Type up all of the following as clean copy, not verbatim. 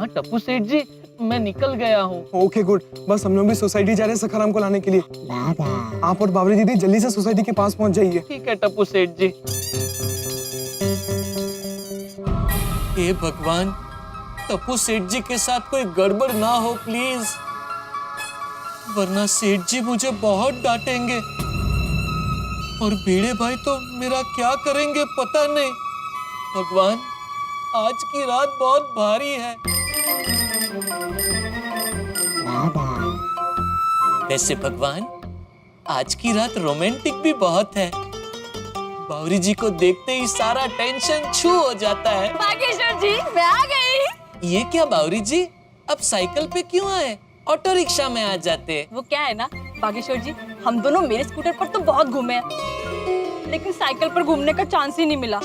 हाँ टप्पू सेठ जी, मैं निकल गया हूँ। ओके गुड, बस हम लोग भी सोसाइटी जा रहे हैं सखाराम को लाने के लिए। आप और बावरी दीदी जल्दी से सोसाइटी के पास पहुंच जाइए। ठीक है टप्पू सेठ जी। हे भगवान, टप्पू सेठ जी के साथ कोई गड़बड़ ना हो प्लीज, वरना सेठ जी मुझे बहुत डांटेंगे और भिड़े भाई तो मेरा क्या करेंगे पता नहीं। भगवान, आज की रात बहुत भारी है। वैसे भगवान, आज की रात रोमांटिक भी बहुत है। बावरी जी को देखते ही सारा टेंशन छू हो जाता है। बागेश्वर जी, मैं आ गई। ये क्या बावरी जी, अब साइकिल पे क्यों आए? ऑटो रिक्शा में आ जाते। वो क्या है ना बागेश्वर जी, हम दोनों मेरे स्कूटर पर तो बहुत घूमे हैं, लेकिन साइकिल पर घूमने का चांस ही नहीं मिला।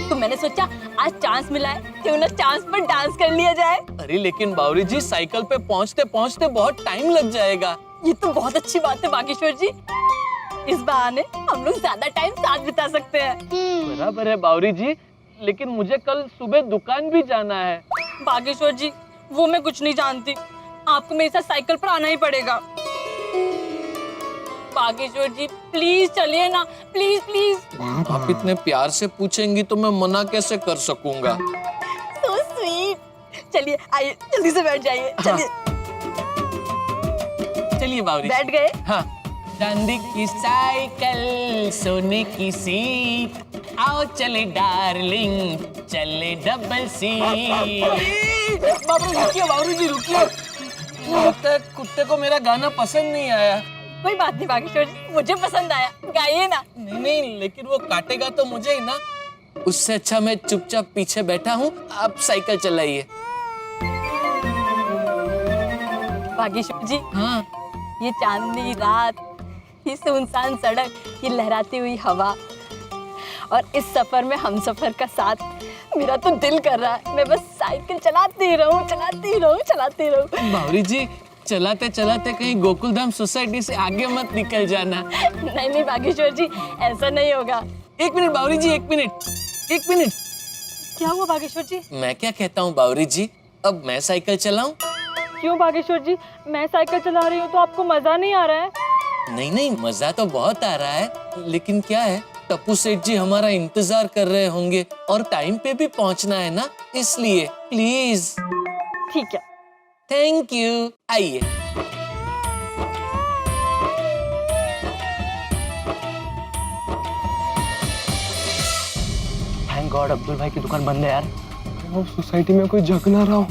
तो मैंने सोचा आज चांस मिला है, क्यों ना चांस पर डांस कर लिया जाए। अरे लेकिन बावरी जी, साइकिल पे पहुँचते पहुँचते बहुत टाइम लग जाएगा। ये तो बहुत अच्छी बात है बागेश्वर जी, इस बहाने हम लोग ज्यादा टाइम साथ बिता सकते हैं। बराबर है बावरी जी, लेकिन मुझे कल सुबह दुकान भी जाना है। बागेश्वर जी, वो मैं कुछ नहीं जानती, आपको मेरे साथ साइकिल पर आना ही पड़ेगा। बागेश्वर जी प्लीज चलिए ना, प्लीज प्लीज। आप इतने प्यार से पूछेंगी तो मैं मना कैसे कर सकूंगा। So sweet। चलिए आइए, जल्दी से बैठ जाइए। चलिए चलिए बावरी बैठ गए। हाँ। चांदी की साइकिल, सोने की सीट, आओ चले डार्लिंग, चले डबल सीट। बाबू जी रुकिए। लगता है कुत्ते को मेरा गाना पसंद नहीं आया। कोई बात नहीं बागेश्वर जी, मुझे पसंद आया, गाइए ना। नहीं, लेकिन वो काटेगा तो मुझे ही ना। उससे अच्छा मैं चुपचाप पीछे बैठा हूँ, आप साइकिल चलाइए। बागेश्वर जी, हाँ। ये चांदनी रात, ये सुनसान सड़क, ये लहराती हुई हवा और इस सफर में हम सफर का साथ, मेरा तो दिल कर रहा है मैं बस साइकिल चलाती रहूं। बावरी जी, चलाते चलाते कहीं गोकुलधाम सोसाइटी से आगे मत निकल जाना। नहीं बागेश्वर जी, ऐसा नहीं होगा। एक मिनट बावरी जी, एक मिनट। क्या हुआ बागेश्वर जी? मैं क्या कहता हूँ बावरी जी, अब मैं साइकिल चलाऊं? क्यों बागेश्वर जी, मैं साइकिल चला रही हूँ तो आपको मजा नहीं आ रहा है? नहीं, मजा तो बहुत आ रहा है, लेकिन क्या है, टप्पू सेठ जी हमारा इंतजार कर रहे होंगे और टाइम पे भी पहुंचना है ना, इसलिए प्लीज। ठीक है। Thank you. आइए। थैंक गॉड अब्दुल भाई की दुकान बंद है यार। सोसाइटी में कोई जग ना रहा हो।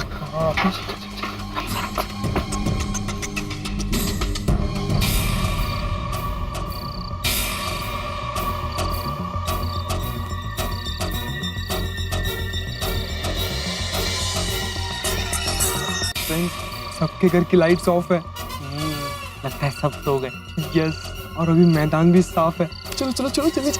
सबके घर की लाइट्स ऑफ है। लगता है सब सो गए। यस, और अभी मैदान भी साफ है। चलो जल्दी।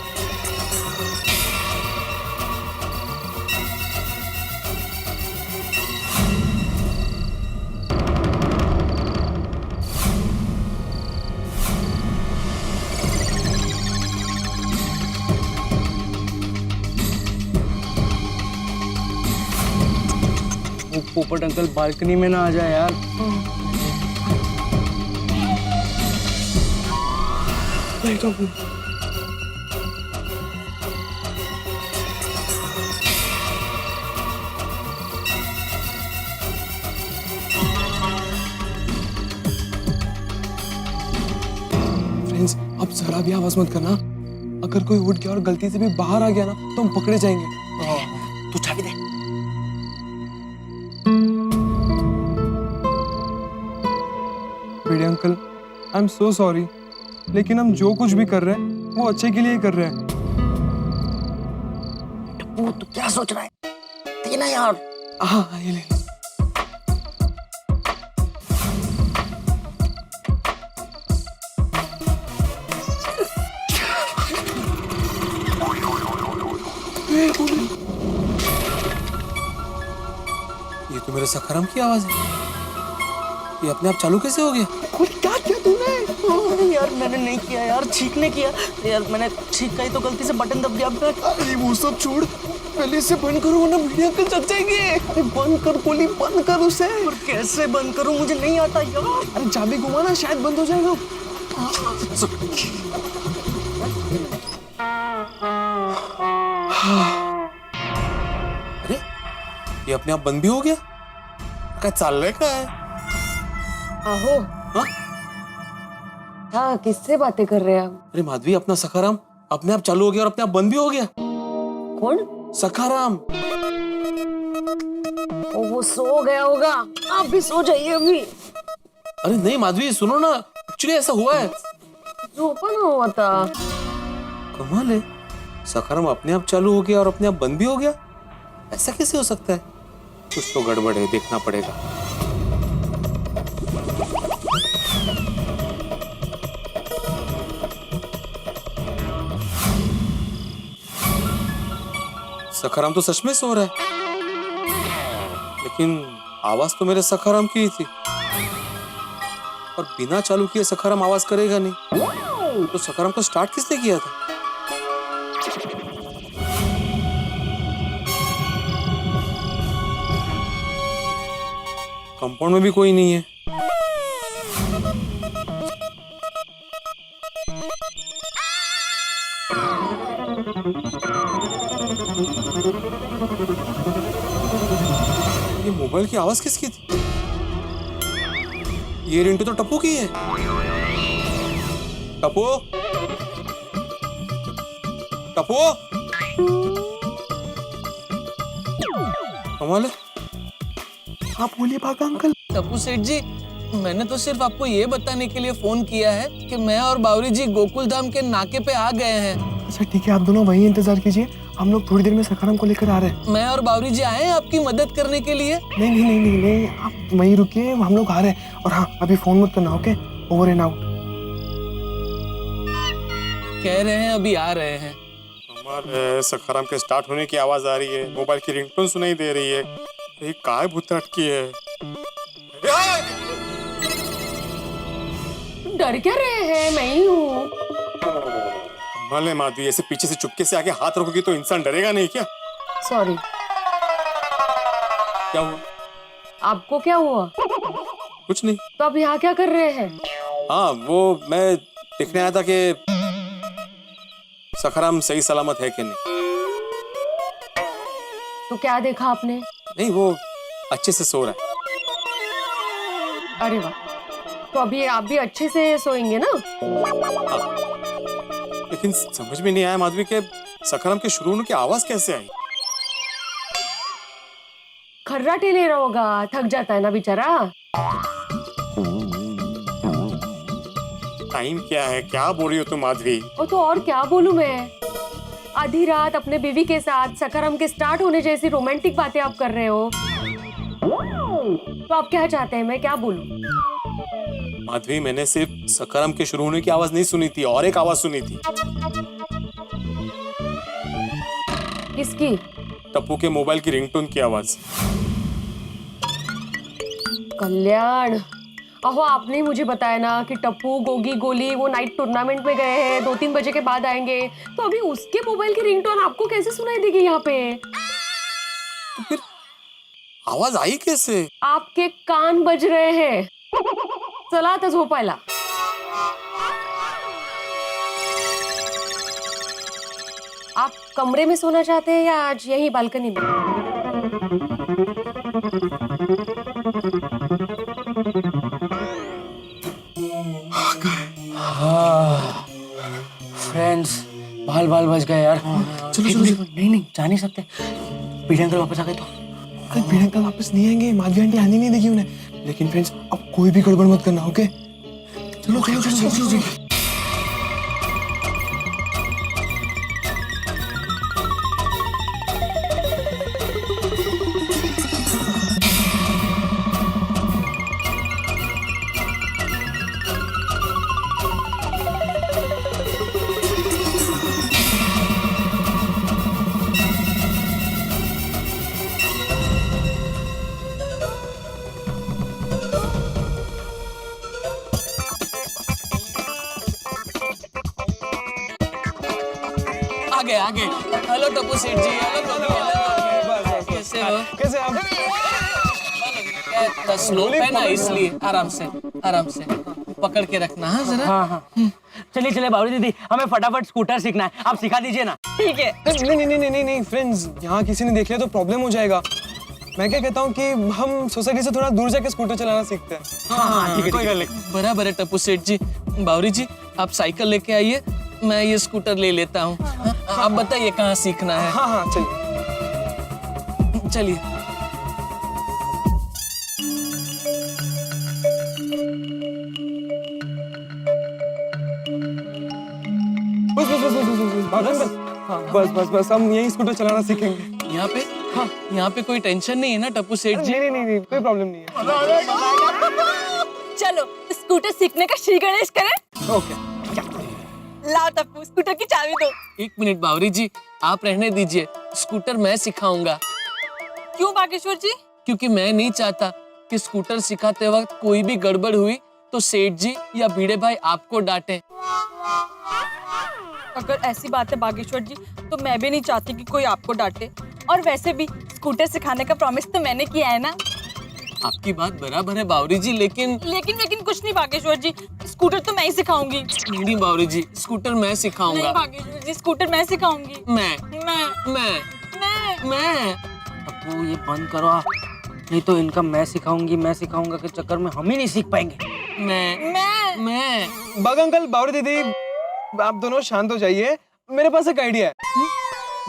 पोपट अंकल बालकनी में ना आ जाए यार। लाइट ऑफ है। फ्रेंड्स, अब जरा भी आवाज मत करना। अगर कोई उठ गया और गलती से भी बाहर आ गया ना तो हम पकड़े जाएंगे। तू चाबी दे। Bhide uncle, I am so sorry, लेकिन हम जो कुछ भी कर रहे हैं वो अच्छे के लिए कर रहे हैं। टप्पू तू क्या सोच रहा है? ये ना यार। हाँ, ये ले लो। ये तो मेरे सखाराम की आवाज है। ये अपने आप चालू कैसे हो गया? खुद क्या किया तूने? यार मैंने नहीं किया यार, छींकने किया यार, मैंने छींका ही तो गलती से बटन दब दिया। अरे वो सब छोड़, पहले इसे बंद करो वरना भिड़े अंकल जग जाएंगे। अरे बंद कर गोली, बंद कर उसे। और कैसे बंद करूं, मुझे नहीं आता यार। अरे चाबी घुमाना, शायद बंद हो जाएगा। अरे ये अपने आप बंद भी हो गया, काय चाललंय काय? आहो हाँ? हाँ, किससे बातें कर रहे हैं आप? अरे माधवी, अपना सखाराम अपने आप चालू हो गया और अपने आप बंद भी हो गया। कौन? सखाराम। वो सो गया होगा, आप भी सो जाइए अभी। अरे नहीं माधवी, सुनो ना, एक्चुअली ऐसा हुआ है। ओपन हुआ था। कमाल है, सखाराम अपने आप चालू हो गया और अपने आप बंद भी हो गया। ऐसा कैसे हो सकता है? कुछ तो गड़बड़ है, देखना पड़ेगा। सखाराम तो सच में सो रहा है, लेकिन आवाज तो मेरे सखाराम की ही थी और बिना चालू किए सखाराम आवाज करेगा नहीं। तो सखाराम को स्टार्ट किसने किया था? कंपाउंड में भी कोई नहीं है। ये मोबाइल की आवाज किसकी थी? ये रिंटू तो टप्पू की है। टप्पू, टप्पू, कमाल है। आप बोलिए भागा अंकल। टप्पू सेठ जी, मैंने तो सिर्फ आपको ये बताने के लिए फोन किया है कि मैं और बावरी जी गोकुल धाम के नाके पे आ गए हैं। अच्छा ठीक है, आप दोनों वहीं इंतजार कीजिए, हम लोग थोड़ी देर में सखाराम को लेकर आ रहे हैं। मैं और बावरी जी आए हैं आपकी मदद करने के लिए। नहीं नहीं नहीं नहीं नहीं, आप वहीं रुकिए, हम लोग आ रहे हैं। और हाँ, अभी फोन मत करना, ओके? Over and out. कह रहे हैं अभी आ रहे हैं। कमाल है, सखाराम के स्टार्ट होने की आवाज आ रही है, मोबाइल की रिंगटोन सुनाई दे रही है। ये काय भूत अटकी है? डर क्या रहे हैं? मैं ही हूँ। कमाल है माधवी, ऐसे पीछे से चुपके से आके हाथ रखोगी तो इंसान डरेगा नहीं क्या? सॉरी। क्या हुआ? आपको क्या हुआ? कुछ नहीं। तो आप यहाँ क्या कर रहे हैं? हाँ, वो मैं देखने आया था कि सखाराम सही सलामत है कि नहीं। तो क्या देखा आपने? नहीं, वो अच्छे से सो रहा है। अरे वाह, तो अभी आप भी अच्छे से सोएंगे ना? लेकिन समझ में नहीं आया माधवी के सखाराम के शुरू होने की आवाज कैसे आई। खर्राटे ले रहा होगा, थक जाता है ना बेचारा। टाइम क्या है, क्या बोल रही हो तुम माधवी? और तो और क्या बोलूं मैं? आधी रात अपने बीवी के साथ सखाराम के स्टार्ट होने जैसी रोमांटिक बातें आप कर रहे हो। तो आप क्या चाहते हैं, मैं क्या बोलूं? माधवी, मैंने सिर्फ सखाराम के शुरू होने की आवाज नहीं सुनी थी, और एक आवाज सुनी थी। किसकी? टप्पू के मोबाइल की रिंगटोन की आवाज। कल्याण, अहो आपने ही मुझे बताया ना कि टप्पू, गोगी, गोली वो नाइट टूर्नामेंट में गए हैं, 2-3 बजे के बाद आएंगे। तो अभी उसके मोबाइल की रिंगटोन आपको कैसे सुनाई देगी यहाँ पे? तो फिर आवाज आई कैसे? आपके कान बज रहे हैं। चला आता झोपायला। आप कमरे में सोना चाहते हैं या आज यहीं बालकनी में? फ्रेंड्स, बाल बाल बच गए यार। चलो चलो चलो। नहीं नहीं, जा नहीं सकते। पीढ़ी अंकल वापस आ गए तो कल भिड़े अंकल वापस नहीं आएंगे, माधवी आंटी आने नहीं देगी उन्हें। लेकिन फ्रेंड्स, अब कोई भी गड़बड़ मत करना, ओके? चलो चलो चलो चलो चलो। आ गए हेलो टप्पू सेठ जी, हेलो बस। कैसे हो? कैसे आप? स्लो है ना, इसलिए आराम से पकड़ के रखना। हाँ जरा। हाँ हाँ चलिए चलिए बाबरी दीदी, हमें फटाफट स्कूटर सीखना है, आप सिखा दीजिए ना। ठीक है। नहीं फ्रेंड्स, यहाँ किसी ने देख लिया तो प्रॉब्लम हो जाएगा। मैं क्या कहता हूँ कि हम सोसाइटी से थोड़ा दूर जाके स्कूटर चलाना सीखते हैं। हाँ ठीक है, कोई गल नहीं। बराबर है टप्पू सेठ जी। बावरी जी, आप साइकिल लेके आइए, मैं ये स्कूटर ले लेता हूँ। आप बताइए कहाँ सीखना है। हाँ चलिए। चलिए। बस हम यही स्कूटर चलाना सीखेंगे। यहाँ पे? हाँ, यहाँ पे कोई टेंशन नहीं है ना टप्पू सेठ जी? नहीं कोई प्रॉब्लम नहीं है। चलो स्कूटर सीखने का श्री गणेश करें। ओके। लाओ टप्पू, स्कूटर की चाबी दो। 1 मिनट बावरी जी, आप रहने दीजिए, स्कूटर मैं सिखाऊंगा। क्यों बागेश्वर जी? क्योंकि मैं नहीं चाहता कि स्कूटर सिखाते वक्त कोई भी गड़बड़ हुई तो सेठ जी या भिड़े भाई आपको डांटे। अगर ऐसी बात है बागेश्वर जी, तो मैं भी नहीं चाहती कि कोई आपको डांटे। और वैसे भी स्कूटर सिखाने का प्रॉमिस तो मैंने किया है ना। आपकी बात बराबर है बावरी जी, लेकिन कुछ नहीं बागेश्वर जी, स्कूटर तो मैं ही सिखाऊंगी। नहीं बावरी जी, स्कूटर मैं सिखाऊंगा। नहीं बागेश्वर जी, स्कूटर मैं सिखाऊंगी। मैं अपू ये बंद करो, नहीं तो इनका मैं सिखाऊंगा के चक्कर में हम ही नहीं सीख पाएंगे। मैं बाग अंकल, बावरी दीदी, आप दोनों शांत हो जाइए। मेरे पास एक आइडिया है।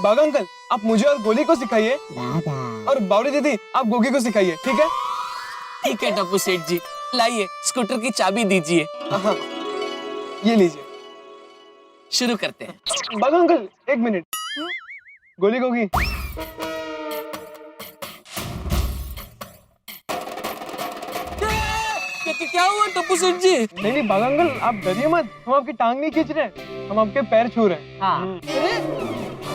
बाग अंकल, आप मुझे और गोली को सिखाइए, और बावरी दीदी आप गोगी को सिखाइए। ठीक है? ठीक है टप्पू सेठ जी, लाइए स्कूटर की चाबी दीजिए। हाँ, ये लीजिए। शुरू करते हैं। बाग अंकल 1 मिनट। गोली गोगी, क्या हुआ टप्पू सेठ जी? नहीं बाग अंकल, आप डरिए मत, हम आपकी टांग नहीं खींच रहे, हम आपके पैर छू रहे हैं। हाँ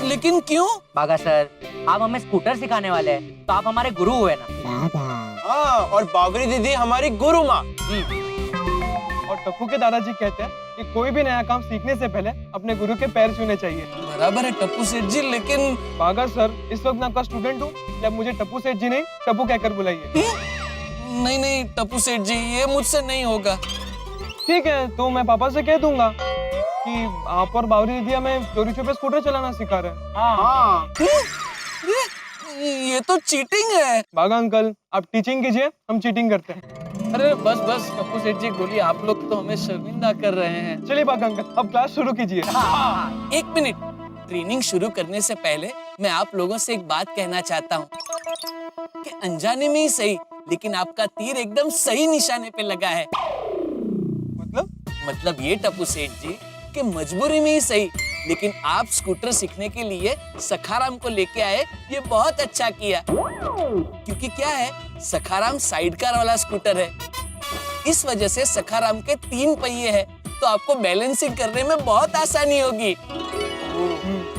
लेकिन क्यों? बागा सर, आप हमें स्कूटर सिखाने वाले हैं, तो आप हमारे गुरु हुए ना। हाँ, और बावरी दीदी हमारी गुरु माँ। और टप्पू के दादाजी कहते हैं कि कोई भी नया काम सीखने से पहले अपने गुरु के पैर छूने चाहिए। बराबर है टप्पू सेठ जी, लेकिन बागा सर, इस वक्त मैं आपका स्टूडेंट हूँ, जब मुझे टप्पू सेठ जी नहीं टप्पू कहकर बुलाइए। नहीं टप्पू सेठ जी, ये मुझसे नहीं होगा। ठीक है, तो मैं पापा से कह दूंगा कि आप और बावरी दीदी हमें चोरी छुपे स्कूटर चलाना सिखा रहे हैं। हाँ। ये तो चीटिंग है। बागा अंकल, आप टीचिंग कीजिए, हम चीटिंग करते हैं। अरे बस टप्पू सेठ जी, गोली, आप लोग तो हमें शर्मिंदा कर रहे हैं। चलिए बागा अंकल, अब क्लास शुरू कीजिए। 1 मिनट, ट्रेनिंग शुरू करने से पहले मैं आप लोगों से एक बात कहना चाहता हूँ कि अनजाने में ही सही, लेकिन आपका तीर एकदम सही निशाने पे लगा है। मतलब ये टप्पू सेठ जी कि मजबूरी में ही सही, लेकिन आप स्कूटर सीखने के लिए सखाराम को लेके आए, ये बहुत अच्छा किया। क्योंकि क्या है, सखाराम साइड कार वाला स्कूटर है, इस वजह से सखाराम के 3 पहिए हैं, तो आपको बैलेंसिंग करने में बहुत आसानी होगी।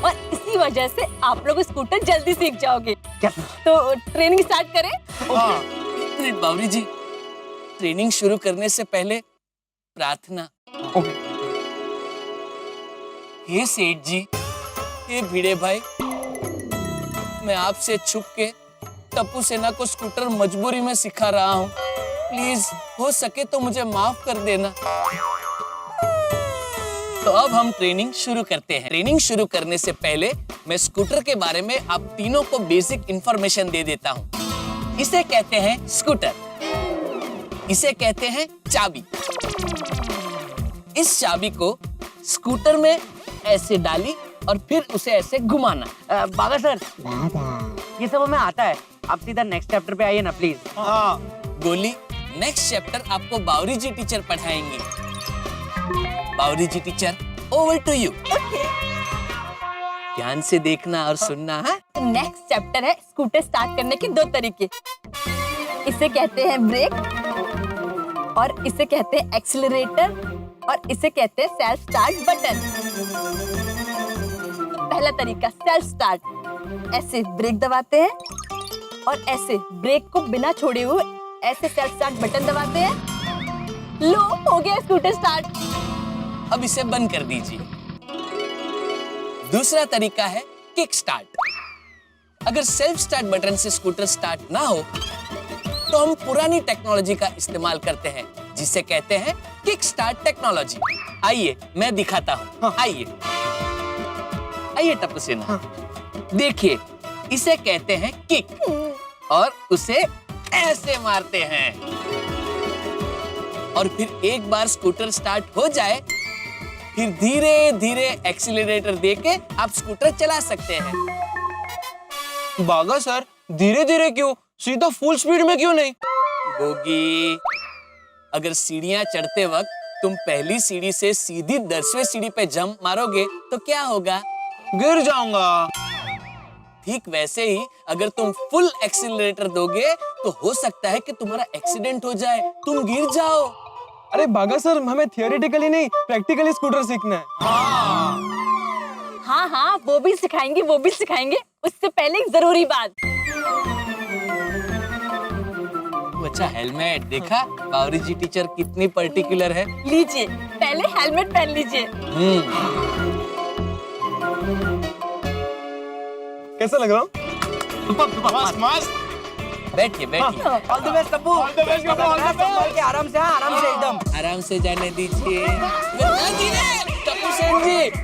और इसी वजह से आप लोग स्कूटर जल्दी सीख जाओगे। तो ट्रेनिंग स्टार्ट करें? एक मिनट बावरी जी, ट्रेनिंग शुरू करने से पहले प्रार्थना। हे सेठ जी, हे भिड़े भाई, मैं आपसे छुप के टप्पू सेना को स्कूटर मजबूरी में सिखा रहा हूँ, प्लीज हो सके तो मुझे माफ कर देना। तो अब हम ट्रेनिंग शुरू करते हैं। ट्रेनिंग शुरू करने से पहले मैं स्कूटर के बारे में आप तीनों को बेसिक इंफॉर्मेशन दे देता हूँ। इसे कहते हैं स्कूटर, इसे कहते हैं चाबी। इस चाबी को स्कूटर में ऐसे डाली और फिर उसे ऐसे घुमाना। बागा सर, ये सब हमें आता है, आप सीधा नेक्स्ट चैप्टर पे आइए ना प्लीज। हाँ। गोली, नेक्स्ट चैप्टर आपको बावरी जी टीचर पढ़ाएंगे। बावरी जी टीचर, ओवर टू यू। ध्यान से देखना और सुनना है। नेक्स्ट चैप्टर है स्कूटर स्टार्ट करने के 2 तरीके। इसे कहते हैं ब्रेक, और इसे कहते हैं एक्सीलरेटर, और इसे कहते हैं सेल्फ स्टार्ट बटन। पहला तरीका सेल्फ स्टार्ट, ऐसे ब्रेक दबाते हैं और ऐसे ब्रेक को बिना छोड़े हुए ऐसे सेल्फ स्टार्ट बटन दबाते हैं। लो, हो गया स्कूटर स्टार्ट। अब इसे बंद कर दीजिए। दूसरा तरीका है किक स्टार्ट। अगर सेल्फ स्टार्ट बटन से स्कूटर स्टार्ट ना हो तो हम पुरानी टेक्नोलॉजी का इस्तेमाल करते हैं जिसे कहते हैं किक स्टार्ट टेक्नोलॉजी। आइए मैं दिखाता हूँ। आइए आइए टप्पू सेना, देखिए इसे कहते हैं किक और उसे ऐसे मारते हैं और फिर एक बार स्कूटर स्टार्ट हो जाए फिर धीरे धीरे एक्सीलरेटर देके आप स्कूटर चला सकते हैं। बागा सर, धीरे धीरे क्यों, सीधा फुल स्पीड में क्यों नहीं? गोगी, अगर सीढ़ियां चढ़ते वक्त तुम पहली सीढ़ी से सीधी 10वीं सीढ़ी पे जंप मारोगे तो क्या होगा? गिर जाऊंगा। ठीक वैसे ही अगर तुम फुल एक्सीलरेटर दोगे तो हो सकता है कि तुम्हारा एक्सीडेंट हो जाए, तुम गिर जाओ। अरे बागा सर, हमें थियोरेटिकली नहीं प्रैक्टिकली स्कूटर सीखना है। हाँ हाँ, वो भी सिखाएंगे, वो भी सिखाएंगे। उससे पहले एक जरूरी बात। अच्छा हेलमेट देखा? बावरी जी टीचर कितनी पर्टिकुलर है। लीजिए, पहले हेलमेट पहन लीजिए। कैसा लग रहा हूँ? मस्त मस्त। बैठिए बैठिए, all the best Tappu. All the best Tappu, all the best. संभाल के आराम से, हाँ, आराम से एकदम। आराम से जाने दीजिए।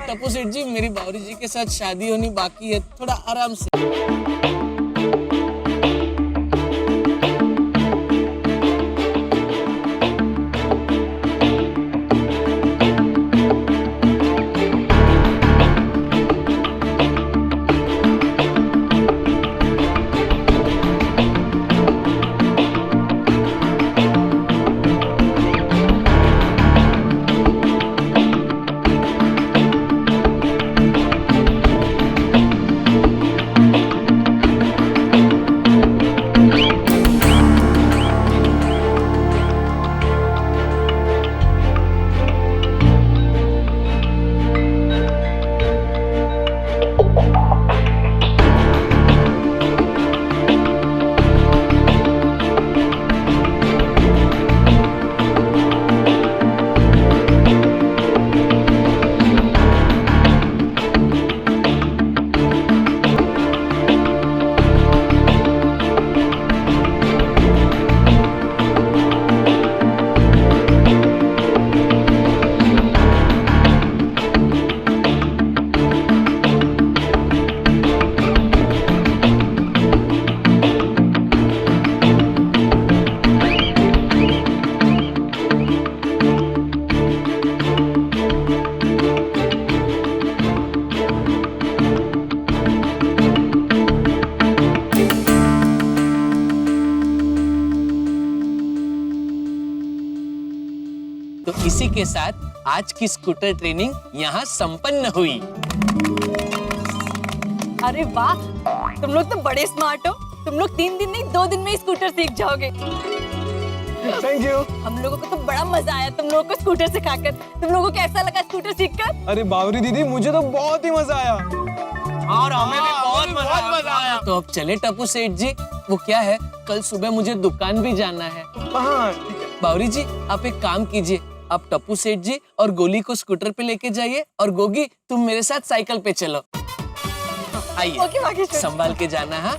टप्पू सेठ जी मेरी बावरी जी के साथ शादी होनी बाकी है, थोड़ा आराम से। तो इसी के साथ आज की स्कूटर ट्रेनिंग यहाँ संपन्न हुई। अरे वाह, तुम लोग तो बड़े स्मार्ट हो। तुम लोग 3 दिन नहीं 2 दिन में ही स्कूटर सीख जाओगे। Thank you. हम लोगों को तो बड़ा मजा आया तुम लोगों को स्कूटर सिखाकर। तुम लोगों को कैसा लगा स्कूटर सीखकर? अरे बावरी दीदी, मुझे तो बहुत ही मजा आया। और हमें भी बहुत मजा आया। तो अब चले टप्पू सेठ जी। वो क्या है, कल सुबह मुझे दुकान भी जाना है। हाँ ठीक है। बावरी जी आप एक काम कीजिए, आप टप्पू सेठ जी और गोली को स्कूटर पे लेके जाइए और गोगी तुम मेरे साथ साइकिल पे चलो। आइए, ओके, बाकी संभाल के जाना। हाँ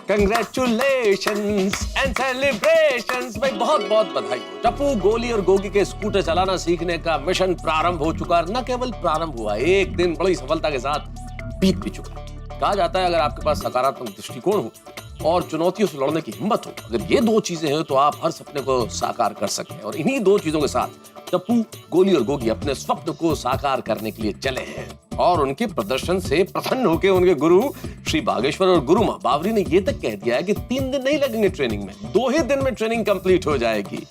कंग्रेचुलेशंस एंड सेलिब्रेशंस। भाई बहुत बहुत बधाई। टप्पू, गोली और गोगी के स्कूटर चलाना सीखने का मिशन प्रारंभ हो चुका है। न केवल प्रारंभ हुआ, एक दिन बड़ी सफलता के साथ बीत भी चुका है। कहा जाता है अगर आपके पास सकारात्मक दृष्टिकोण हो और चुनौतियों से लड़ने की हिम्मत हो, अगर ये 2 चीजें हैं तो आप हर सपने को साकार कर सकते हैं। और इन्हीं 2 चीजों के साथ टप्पू, गोली और गोगी अपने स्वप्न को साकार करने के लिए चले हैं। और उनके प्रदर्शन से प्रसन्न होकर उनके गुरु श्री बागेश्वर और गुरु माँ बावरी ने ये तक कह दिया है कि 3 दिन नहीं लगेंगे ट्रेनिंग में, 2 ही दिन में ट्रेनिंग कंप्लीट हो जाएगी।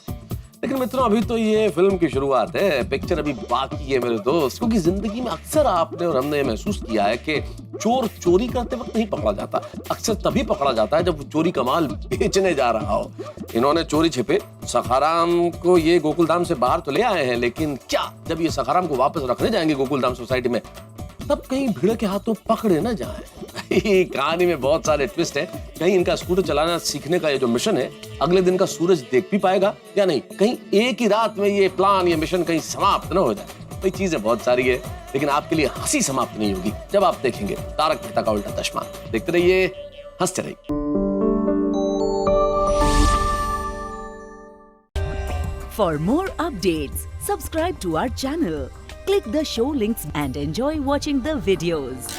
लेकिन मित्रों, अभी तो ये फिल्म की शुरुआत है, पिक्चर अभी बाकी है मेरे दोस्त। क्योंकि जिंदगी में अक्सर आपने और हमने महसूस किया है कि चोर चोरी करते वक्त नहीं पकड़ा जाता, अक्सर तभी पकड़ा जाता है जब वो चोरी का माल बेचने जा रहा हो। इन्होंने चोरी छिपे सखाराम को ये गोकुलधाम से बाहर तो ले आए हैं, लेकिन क्या जब ये सखाराम को वापस रखने जाएंगे गोकुलधाम सोसाइटी में, तब कहीं भीड़ के हाथों पकड़े न जाए। भाई कहानी में बहुत सारे ट्विस्ट है। कहीं इनका स्कूटर चलाना सीखने का ये जो मिशन है अगले दिन का सूरज देख भी पाएगा या नहीं, कहीं एक ही रात में ये प्लान, ये मिशन कहीं समाप्त न हो जाए। भाई चीजें बहुत सारी है, लेकिन आपके लिए हंसी समाप्त नहीं होगी जब आप देखेंगे तारक मेहता का उल्टा चश्मा। देखते रहिए, हंसते रहिए। For more updates, subscribe to our channel, click the show links and enjoy watching the videos.